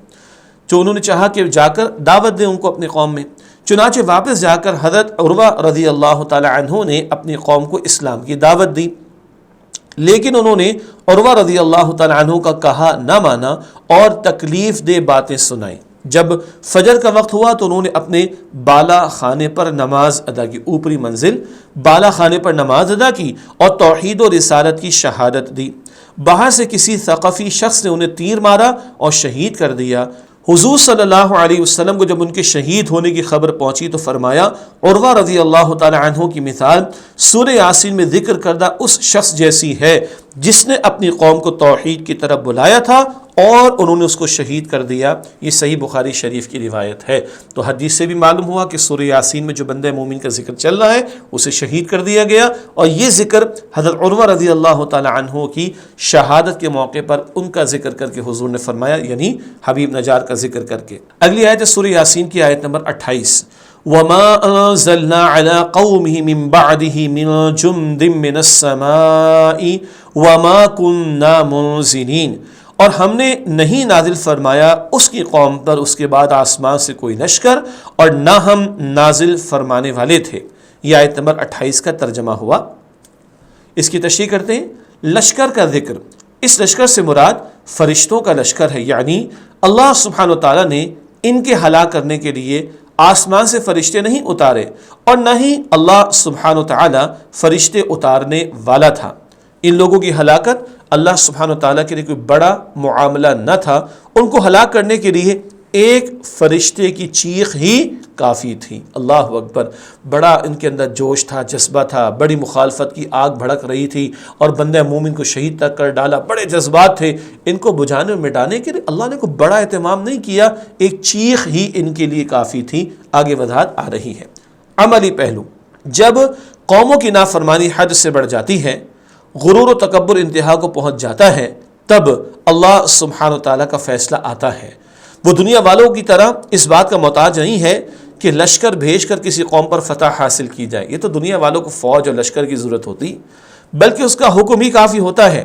جو انہوں نے چاہا کہ جا کر دعوت دیں ان کو اپنی قوم میں، چنانچہ واپس جا کر حضرت عروہ رضی اللہ تعالی عنہ نے اپنی قوم کو اسلام کی دعوت دی، لیکن انہوں نے عروہ رضی اللہ تعالی عنہ کا کہا نہ مانا اور تکلیف دہ باتیں سنائیں۔ جب فجر کا وقت ہوا تو انہوں نے اپنے بالا خانے پر نماز ادا کی، اوپری منزل بالا خانے پر نماز ادا کی اور توحید و رسالت کی شہادت دی۔ باہر سے کسی ثقفی شخص نے انہیں تیر مارا اور شہید کر دیا۔ حضور صلی اللہ علیہ وسلم کو جب ان کے شہید ہونے کی خبر پہنچی تو فرمایا، عروہ رضی اللہ تعالی عنہ کی مثال سورہ یاسین میں ذکر کردہ اس شخص جیسی ہے جس نے اپنی قوم کو توحید کی طرف بلایا تھا اور انہوں نے اس کو شہید کر دیا۔ یہ صحیح بخاری شریف کی روایت ہے۔ تو حدیث سے بھی معلوم ہوا کہ سورہ یاسین میں جو بندہ مومن کا ذکر چل رہا ہے اسے شہید کر دیا گیا، اور یہ ذکر حضرت عروہ رضی اللہ تعالی عنہ کی شہادت کے موقع پر ان کا ذکر کر کے حضور نے فرمایا، یعنی حبیب نجار کا ذکر کر کے۔ اگلی آیت سورہ یاسین کی آیت نمبر 28، وَمَا أَنزَلْنَا عَلَىٰ قَوْمِهِ مِن بَعْدِهِ مِن جُندٍ مِّنَ السَّمَاءِ وَمَا كُنَّا مُنزِلِينَ، اور ہم نے نہیں نازل فرمایا اس کی قوم پر اس کے بعد آسمان سے کوئی لشکر، اور نہ ہم نازل فرمانے والے تھے۔ یہ آیت نمبر 28 کا ترجمہ ہوا۔ اس کی تشریح کرتے ہیں۔ لشکر کا ذکر، اس لشکر سے مراد فرشتوں کا لشکر ہے، یعنی اللہ سبحانہ و تعالیٰ نے ان کے ہلاک کرنے کے لیے آسمان سے فرشتے نہیں اتارے، اور نہ ہی اللہ سبحانہ و تعالیٰ فرشتے اتارنے والا تھا۔ ان لوگوں کی ہلاکت اللہ سبحانہ و تعالیٰ کے لیے کوئی بڑا معاملہ نہ تھا، ان کو ہلاک کرنے کے لیے ایک فرشتے کی چیخ ہی کافی تھی۔ اللہ اکبر، بڑا ان کے اندر جوش تھا، جذبہ تھا، بڑی مخالفت کی آگ بھڑک رہی تھی اور بندہ مومن کو شہید تک کر ڈالا، بڑے جذبات تھے۔ ان کو بجھانے اور مٹانے کے لیے اللہ نے کوئی بڑا اہتمام نہیں کیا، ایک چیخ ہی ان کے لیے کافی تھی۔ آگے وضاحت آ رہی ہے۔ عملی پہلو، جب قوموں کی نافرمانی حد سے بڑھ جاتی ہے، غرور و تکبر انتہا کو پہنچ جاتا ہے، تب اللہ سبحانہ تعالیٰ کا فیصلہ آتا ہے۔ وہ دنیا والوں کی طرح اس بات کا محتاج نہیں ہے کہ لشکر بھیج کر کسی قوم پر فتح حاصل کی جائے، یہ تو دنیا والوں کو فوج اور لشکر کی ضرورت ہوتی، بلکہ اس کا حکم ہی کافی ہوتا ہے۔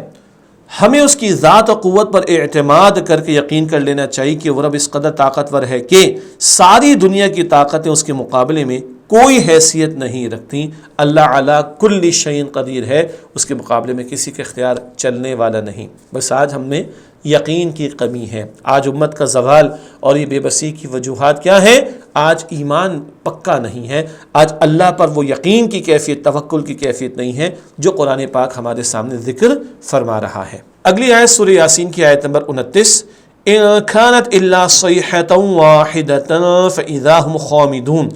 ہمیں اس کی ذات و قوت پر اعتماد کر کے یقین کر لینا چاہیے کہ وہ رب اس قدر طاقتور ہے کہ ساری دنیا کی طاقتیں اس کے مقابلے میں کوئی حیثیت نہیں رکھتی۔ اللہ علی کل شیء قدیر ہے، اس کے مقابلے میں کسی کے اختیار چلنے والا نہیں۔ بس آج ہم میں یقین کی کمی ہے، آج امت کا زوال اور یہ بے بسی کی وجوہات کیا ہیں؟ آج ایمان پکا نہیں ہے، آج اللہ پر وہ یقین کی کیفیت، توکل کی کیفیت نہیں ہے جو قرآن پاک ہمارے سامنے ذکر فرما رہا ہے۔ اگلی آیت سورہ یاسین کی آیت نمبر 29، إِن كَانَتْ إِلَّا صَيْحَةً وَاحِدَةً فَإِذَا هُمْ خَامِدُونَ،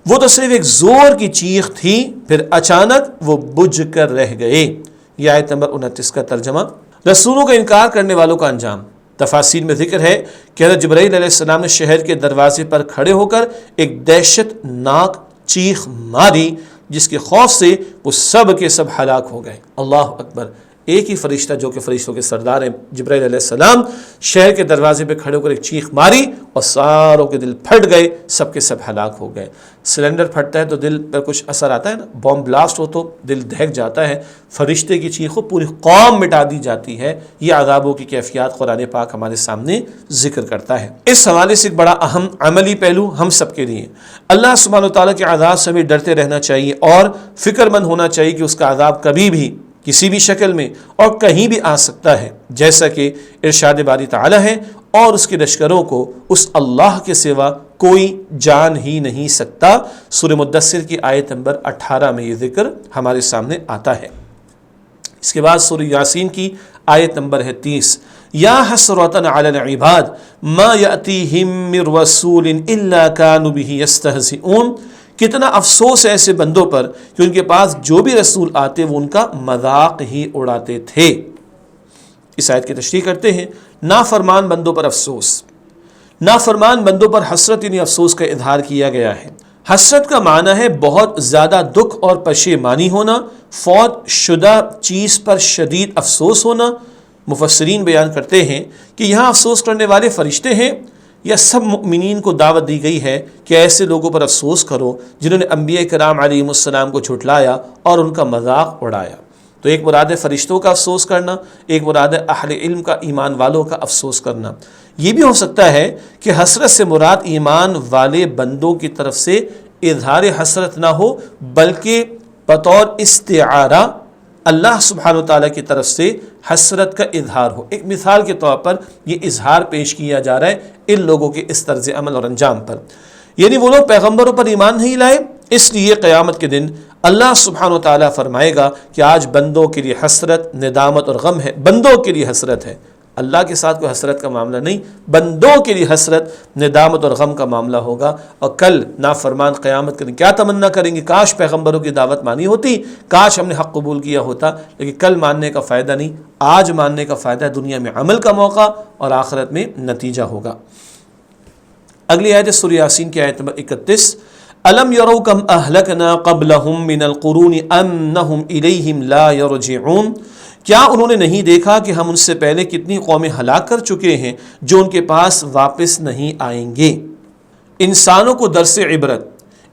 وہ تو صرف ایک زور کی چیخ تھی، پھر اچانک وہ بجھ کر رہ گئے۔ یہ آیت نمبر 29 کا ترجمہ، رسولوں کا انکار کرنے والوں کا انجام۔ تفاسیر میں ذکر ہے کہ حضرت جبرائیل علیہ السلام نے شہر کے دروازے پر کھڑے ہو کر ایک دہشت ناک چیخ ماری جس کے خوف سے وہ سب کے سب ہلاک ہو گئے۔ اللہ اکبر! ایک ہی فرشتہ جو کہ فرشتوں کے سردار ہیں، جبرائیل علیہ السلام، شہر کے دروازے پہ کھڑے ہو کر ایک چیخ ماری اور ساروں کے دل پھٹ گئے، سب کے سب ہلاک ہو گئے۔ سلنڈر پھٹتا ہے تو دل پر کچھ اثر آتا ہے نا، بم بلاسٹ ہو تو دل دہک جاتا ہے، فرشتے کی چیخ ہو پوری قوم مٹا دی جاتی ہے۔ یہ عذابوں کی کیفیات قرآن پاک ہمارے سامنے ذکر کرتا ہے۔ اس حوالے سے ایک بڑا اہم عملی پہلو ہم سب کے لیے، اللہ سبحانہ و تعالیٰ کے عذاب سے ہمیں ڈرتے رہنا چاہیے اور فکر مند ہونا چاہیے کہ اس کا عذاب کبھی بھی کسی بھی شکل میں اور کہیں بھی آ سکتا ہے، جیسا کہ ارشاد باری تعالی ہے، اور اس کے لشکروں کو اس اللہ کے سوا کوئی جان ہی نہیں سکتا۔ سورہ مدثر کی آیت نمبر 18 میں یہ ذکر ہمارے سامنے آتا ہے۔ اس کے بعد سورہ یاسین کی آیت نمبر ہے 30، یا حسرۃ علی العباد ما یأتیہم من رسول الا کانوا بہ یستہزئون، کتنا افسوس ہے ایسے بندوں پر کہ ان کے پاس جو بھی رسول آتے وہ ان کا مذاق ہی اڑاتے تھے۔ اس آیت کی تشریح کرتے ہیں، نافرمان بندوں پر افسوس، نافرمان بندوں پر حسرت یعنی افسوس کا اظہار کیا گیا ہے۔ حسرت کا معنی ہے بہت زیادہ دکھ اور پشیمانی ہونا، فوت شدہ چیز پر شدید افسوس ہونا۔ مفسرین بیان کرتے ہیں کہ یہاں افسوس کرنے والے فرشتے ہیں یا سب مؤمنین کو دعوت دی گئی ہے کہ ایسے لوگوں پر افسوس کرو جنہوں نے انبیاء کرام علیہم السلام کو جھٹلایا اور ان کا مذاق اڑایا۔ تو ایک مراد ہے فرشتوں کا افسوس کرنا، ایک مراد ہے اہل علم کا، ایمان والوں کا افسوس کرنا۔ یہ بھی ہو سکتا ہے کہ حسرت سے مراد ایمان والے بندوں کی طرف سے اظہار حسرت نہ ہو بلکہ بطور استعارہ اللہ سبحانہ وتعالیٰ کی طرف سے حسرت کا اظہار ہو۔ ایک مثال کے طور پر یہ اظہار پیش کیا جا رہا ہے ان لوگوں کے اس طرز عمل اور انجام پر، یعنی وہ لوگ پیغمبروں پر ایمان نہیں لائے، اس لیے قیامت کے دن اللہ سبحانہ وتعالیٰ فرمائے گا کہ آج بندوں کے لیے حسرت، ندامت اور غم ہے۔ بندوں کے لیے حسرت ہے، اللہ کے ساتھ کوئی حسرت کا معاملہ نہیں، بندوں کے لیے حسرت، ندامت اور غم کا معاملہ ہوگا۔ اور کل نافرمان قیامت کے دن کیا تمنا کریں گے، کاش پیغمبروں کی دعوت مانی ہوتی، کاش ہم نے حق قبول کیا ہوتا، لیکن کل ماننے کا فائدہ نہیں، آج ماننے کا فائدہ ہے، دنیا میں عمل کا موقع اور آخرت میں نتیجہ ہوگا۔ اگلی آیت سورہ یاسین کی آیت نمبر 31، الم یروا کم اہلکنا قبلہم من القرون انہم الیہم لا یرجعون، کیا انہوں نے نہیں دیکھا کہ ہم ان سے پہلے کتنی قومیں ہلاک کر چکے ہیں جو ان کے پاس واپس نہیں آئیں گے۔ انسانوں کو درس عبرت،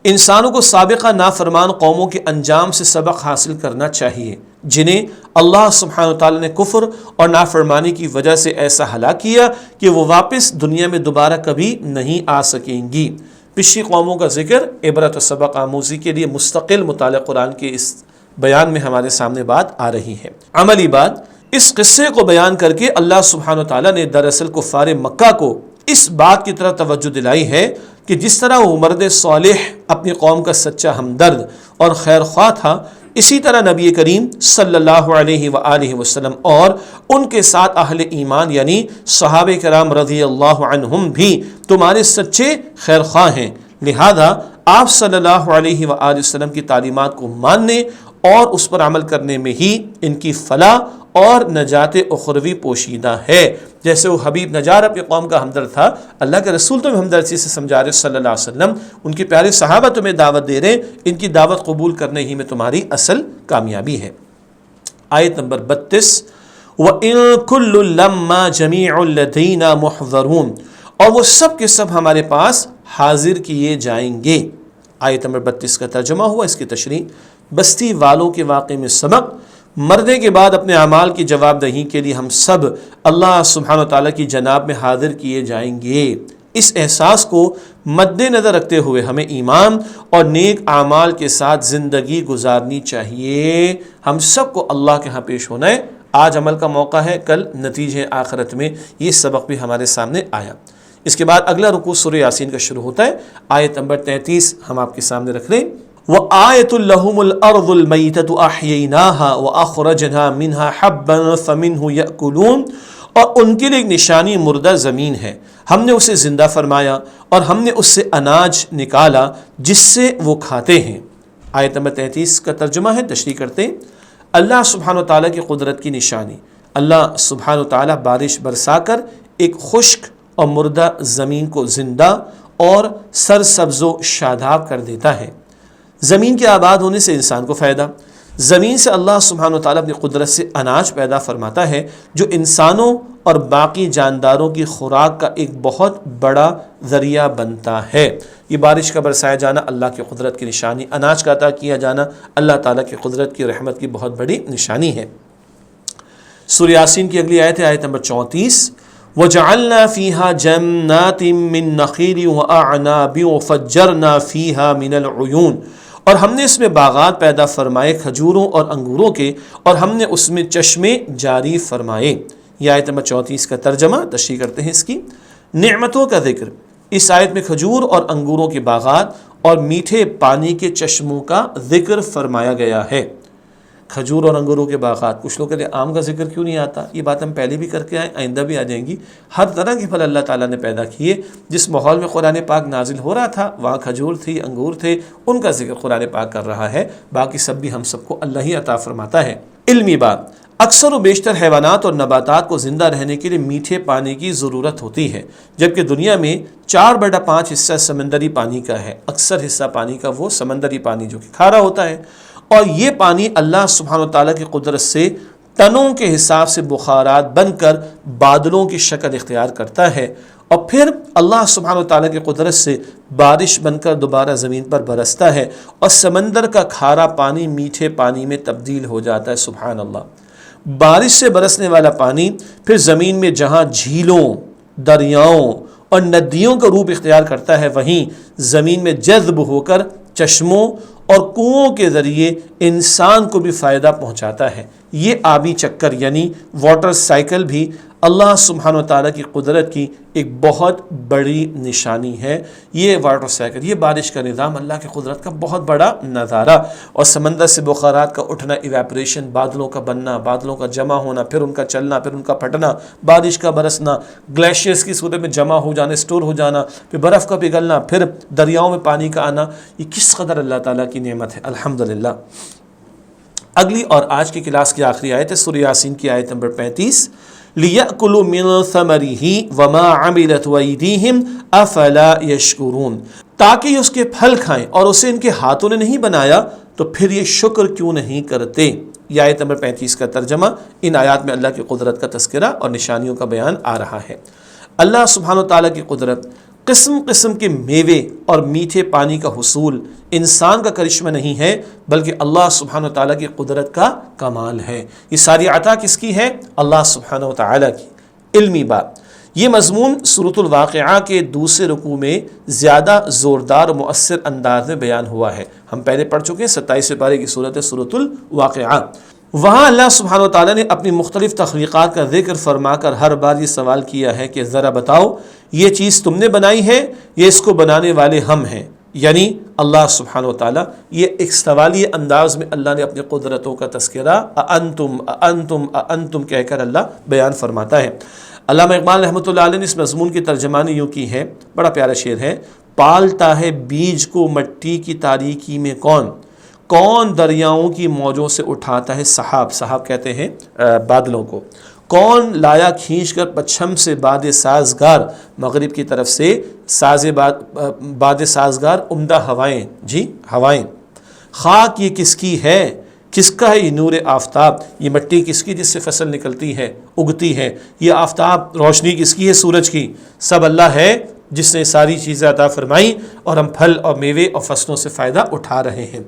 انسانوں کو سابقہ نافرمان قوموں کے انجام سے سبق حاصل کرنا چاہیے جنہیں اللہ سبحانہ وتعالی نے کفر اور نافرمانی کی وجہ سے ایسا ہلاک کیا کہ وہ واپس دنیا میں دوبارہ کبھی نہیں آ سکیں گی۔ پچھلی قوموں کا ذکر عبرت و سبق آموزی کے لیے مستقل مطالعہ قرآن کے اس بیان میں ہمارے سامنے بات آ رہی ہے۔ عملی بات، اس قصے کو بیان کر کے اللہ سبحانہ وتعالی نے دراصل کفار مکہ کو اس بات کی طرف توجہ دلائی ہے کہ جس طرح وہ مرد صالح اپنی قوم کا سچا ہمدرد اور خیر خواہ تھا، اسی طرح نبی کریم صلی اللہ علیہ وآلہ وسلم اور ان کے ساتھ اہل ایمان یعنی صحابہ کرام رضی اللہ عنہم بھی تمہارے سچے خیر خواہ ہیں، لہذا آپ صلی اللہ علیہ وآلہ وسلم کی تعلیمات کو ماننے اور اس پر عمل کرنے میں ہی ان کی فلاح اور نجات اخروی پوشیدہ ہے۔ جیسے وہ حبیب نجار اپنی قوم کا ہمدرد تھا، اللہ کے رسول تمہیں ہمدردی سے سمجھا رہے صلی اللہ علیہ وسلم، ان کے پیارے صحابہ تمہیں دعوت دے رہے، ان کی دعوت قبول کرنے ہی میں تمہاری اصل کامیابی ہے۔ آیت نمبر 32، وَإِن كُلٌّ لَمَّا جَمِيعٌ لَدَيْنَا مُحْضَرُونَ، اور وہ سب کے سب ہمارے پاس حاضر کیے جائیں گے۔ آیت نمبر 32 کا ترجمہ ہوا، اس کی تشریح، بستی والوں کے واقعے میں سبق، مرنے کے بعد اپنے اعمال کی جواب دہی کے لیے ہم سب اللہ سبحانہ و تعالیٰ کی جناب میں حاضر کیے جائیں گے۔ اس احساس کو مد نظر رکھتے ہوئے ہمیں ایمان اور نیک اعمال کے ساتھ زندگی گزارنی چاہیے۔ ہم سب کو اللہ کے ہاں پیش ہونا ہے۔ آج عمل کا موقع ہے، کل نتیجے آخرت میں، یہ سبق بھی ہمارے سامنے آیا۔ اس کے بعد اگلا رکوع سورہ یاسین کا شروع ہوتا ہے، آیت نمبر 33 ہم آپ کے سامنے رکھ رہے ہیں۔ وَآیَةٌ لَهُمُ الْأَرْضُ الْمَيْتَةُ أَحْيَيْنَاهَا وَأَخْرَجْنَا مِنْهَا حَبًّا فَمِنْهُ يَأْكُلُونَ، اور ان کے لیے ایک نشانی مردہ زمین ہے، ہم نے اسے زندہ فرمایا اور ہم نے اس سے اناج نکالا جس سے وہ کھاتے ہیں۔ آیت نمبر 33 کا ترجمہ ہے، تشریح کرتے ہیں۔ اللہ سبحانہ و تعالیٰ کی قدرت کی نشانی، اللہ سبحانہ و تعالیٰ بارش برسا کر ایک خشک اور مردہ زمین کو زندہ اور سرسبز و شاداب کر دیتا ہے۔ زمین کے آباد ہونے سے انسان کو فائدہ، زمین سے اللہ سبحانہ و تعالیٰ اپنی قدرت سے اناج پیدا فرماتا ہے جو انسانوں اور باقی جانداروں کی خوراک کا ایک بہت بڑا ذریعہ بنتا ہے۔ یہ بارش کا برسایا جانا اللہ کی قدرت کی نشانی، اناج کا عطا کیا جانا اللہ تعالیٰ کی قدرت کی رحمت کی بہت بڑی نشانی ہے۔ سورہ یاسین کی اگلی آیت ہے آیت نمبر 34، وَجَعَلْنَا فِيهَا جَنَّاتٍ مِّن نَخِيلٍ وَأَعْنَابٍ وَفَجَّرْنَا فِيهَا مِنَ الْعُيُونِ، اور ہم نے اس میں باغات پیدا فرمائے کھجوروں اور انگوروں کے، اور ہم نے اس میں چشمے جاری فرمائے۔ یہ آیت نمبر 34 کا ترجمہ، تشریح کرتے ہیں اس کی۔ نعمتوں کا ذکر، اس آیت میں کھجور اور انگوروں کے باغات اور میٹھے پانی کے چشموں کا ذکر فرمایا گیا ہے۔ کھجور اور انگوروں کے باغات، کچھ لوگ کہتے ہیں آم کا ذکر کیوں نہیں آتا؟ یہ بات ہم پہلے بھی کر کے آئے، آئندہ بھی آ جائیں گی۔ ہر طرح کے پھل اللہ تعالیٰ نے پیدا کیے۔ جس ماحول میں قرآن پاک نازل ہو رہا تھا وہاں کھجور تھی، انگور تھے، ان کا ذکر قرآن پاک کر رہا ہے۔ باقی سب بھی ہم سب کو اللہ ہی عطا فرماتا ہے۔ علمی بات، اکثر و بیشتر حیوانات اور نباتات کو زندہ رہنے کے لیے میٹھے پانی کی ضرورت ہوتی ہے، جبکہ دنیا میں 4/5 حصہ سمندری پانی کا ہے۔ اکثر حصہ پانی کا وہ سمندری پانی جو کہ کھارا ہوتا ہے، اور یہ پانی اللہ سبحانہ و تعالیٰ کی قدرت سے ٹنوں کے حساب سے بخارات بن کر بادلوں کی شکل اختیار کرتا ہے، اور پھر اللہ سبحانہ و تعالیٰ کی قدرت سے بارش بن کر دوبارہ زمین پر برستا ہے، اور سمندر کا کھارا پانی میٹھے پانی میں تبدیل ہو جاتا ہے۔ سبحان اللہ۔ بارش سے برسنے والا پانی پھر زمین میں جہاں جھیلوں، دریاؤں اور ندیوں کا روپ اختیار کرتا ہے، وہیں زمین میں جذب ہو کر چشموں اور کنوؤں کے ذریعے انسان کو بھی فائدہ پہنچاتا ہے۔ یہ آبی چکر یعنی واٹر سائیکل بھی اللہ سبحانہ و تعالیٰ کی قدرت کی ایک بہت بڑی نشانی ہے۔ یہ واٹر سائیکل، یہ بارش کا نظام اللہ کی قدرت کا بہت بڑا نظارہ، اور سمندر سے بخارات کا اٹھنا، ایواپریشن، بادلوں کا بننا، بادلوں کا جمع ہونا، پھر ان کا چلنا، پھر ان کا پھٹنا، بارش کا برسنا، گلیشیئرز کی صورت میں جمع ہو جانا، اسٹور ہو جانا، پھر برف کا پگھلنا، پھر دریاؤں میں پانی کا آنا، یہ کس قدر اللہ تعالیٰ کی نعمت ہے، الحمدللہ۔ اگلی اور آج کی کلاس کی آخری آیت ہے سورہ یاسین کی آیت نمبر 35، لِيَأْكُلُوا مِن ثَمَرِهِ وَمَا عَمِلَتْهُ أَيْدِيهِمْ أَفَلَا يَشْكُرُونَ، تاکہ یہ اس کے پھل کھائیں اور اسے ان کے ہاتھوں نے نہیں بنایا تو پھر یہ شکر کیوں نہیں کرتے۔ یہ آیت نمبر 35 کا ترجمہ۔ ان آیات میں اللہ کی قدرت کا تذکرہ اور نشانیوں کا بیان آ رہا ہے۔ اللہ سبحانہ و تعالیٰ کی قدرت، قسم قسم کے میوے اور میٹھے پانی کا حصول انسان کا کرشمہ نہیں ہے، بلکہ اللہ سبحانہ و تعالیٰ کی قدرت کا کمال ہے۔ یہ ساری عطا کس کی ہے؟ اللہ سبحانہ و تعالیٰ کی۔ علمی بات، یہ مضمون سورۃ الواقعہ کے دوسرے رکوع میں زیادہ زوردار و مؤثر انداز میں بیان ہوا ہے۔ ہم پہلے پڑھ چکے ہیں 27 پارے کی صورت ہے سورۃ الواقعہ۔ وہاں اللہ سبحانہ و تعالیٰ نے اپنی مختلف تخلیقات کا ذکر فرما کر ہر بار یہ سوال کیا ہے کہ ذرا بتاؤ یہ چیز تم نے بنائی ہے یا اس کو بنانے والے ہم ہیں، یعنی اللہ سبحانہ و تعالیٰ۔ یہ ایک سوالیہ انداز میں اللہ نے اپنی قدرتوں کا تذکرہ انتم کہہ کر اللہ بیان فرماتا ہے۔ علامہ اقبال رحمۃ اللہ علیہ نے اس مضمون کی ترجمانی یوں کی ہے، بڑا پیارا شعر ہے، پالتا ہے بیج کو مٹی کی تاریکی میں کون دریاؤں کی موجوں سے اٹھاتا ہے سحاب کہتے ہیں بادلوں کو، کون لایا کھینچ کر پچھم سے باد سازگار، مغرب کی طرف سے باد سازگار عمدہ ہوائیں، خاک یہ کس کی ہے، کس کا ہے یہ نور آفتاب، یہ مٹی کس کی جس سے فصل نکلتی ہے اگتی ہے، یہ آفتاب روشنی کس کی ہے سورج کی، سب اللہ ہے جس نے ساری چیزیں عطا فرمائی اور ہم پھل اور میوے اور فصلوں سے فائدہ اٹھا رہے ہیں۔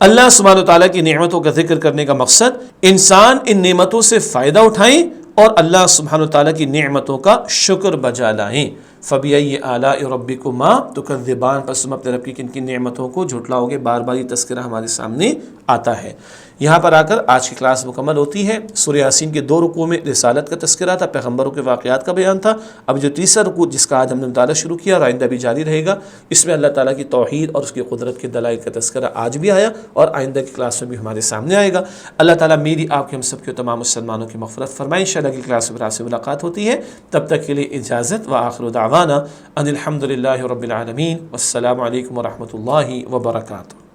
اللہ سبحانہ تعالیٰ کی نعمتوں کا ذکر کرنے کا مقصد انسان ان نعمتوں سے فائدہ اٹھائیں اور اللہ سبحانہ تعالیٰ کی نعمتوں کا شکر بجا لائیں۔ فَبِأَيِّ آلَاءِ رَبِّكُمَا تُكَذِّبَانِ، پس تم اپنے رب کی کن کن نعمتوں کو جھٹلاؤ گے۔ بار بار یہ تذکرہ ہمارے سامنے آتا ہے۔ یہاں پر آ کر آج کی کلاس مکمل ہوتی ہے۔ سورہ یاسین کے 2 رکوع میں رسالت کا تذکرہ تھا، پیغمبروں کے واقعات کا بیان تھا۔ اب جو تیسرا رکوع جس کا آج ہم نے مطالعہ شروع کیا اور آئندہ بھی جاری رہے گا، اس میں اللہ تعالیٰ کی توحید اور اس کی قدرت کے دلائل کا تذکرہ آج بھی آیا اور آئندہ کی کلاس میں بھی ہمارے سامنے آئے گا۔ اللہ تعالیٰ میری، آپ کے، ہم سب کے تمام مسلمانوں کی مغفرت فرمائے۔ انشاءاللہ کی کلاس میں آپ سے ملاقات ہوتی ہے، تب تک کے لیے اجازت، وآخر دعوانا ان الحمد للہ رب العالمین، والسلام علیکم ورحمۃ اللہ وبرکاتہ۔